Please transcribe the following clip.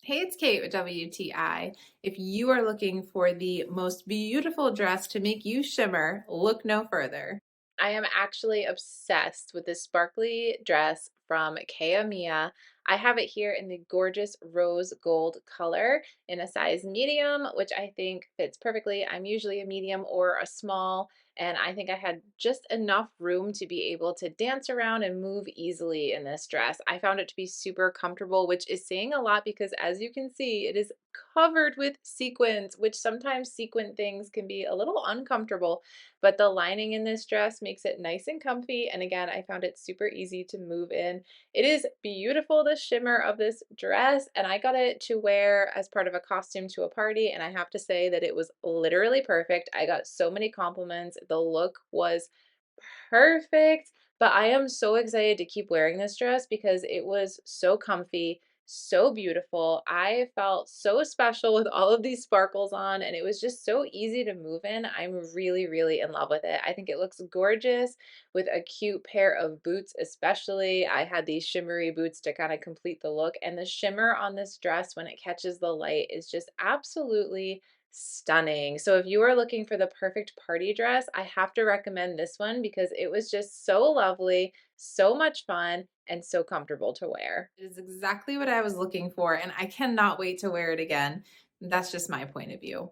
Hey, it's Kate with WTI. If you are looking for the most beautiful dress to make you shimmer, look no further. I am actually obsessed with this sparkly dress from Kayamiya. I have it here in the gorgeous rose gold color in a size medium, which I think fits perfectly. I'm usually a medium or a small, and I think I had just enough room to be able to dance around and move easily in this dress. I found it to be super comfortable, which is saying a lot because as you can see, it is covered with sequins, which sometimes sequin things can be a little uncomfortable, but the lining in this dress makes it nice and comfy. And again, I found it super easy to move in. It is beautiful, the shimmer of this dress, and I got it to wear as part of a costume to a party, and I have to say that it was literally perfect. I got so many compliments. The look was perfect, but I am so excited to keep wearing this dress because it was so comfy, so beautiful. I felt so special with all of these sparkles on, and it was just so easy to move in. I'm really, really in love with it. I think it looks gorgeous with a cute pair of boots, especially. I had these shimmery boots to kind of complete the look, and the shimmer on this dress when it catches the light is just absolutely stunning. So if you are looking for the perfect party dress, I have to recommend this one because it was just so lovely, so much fun, and so comfortable to wear. It is exactly what I was looking for, and I cannot wait to wear it again. That's just my point of view.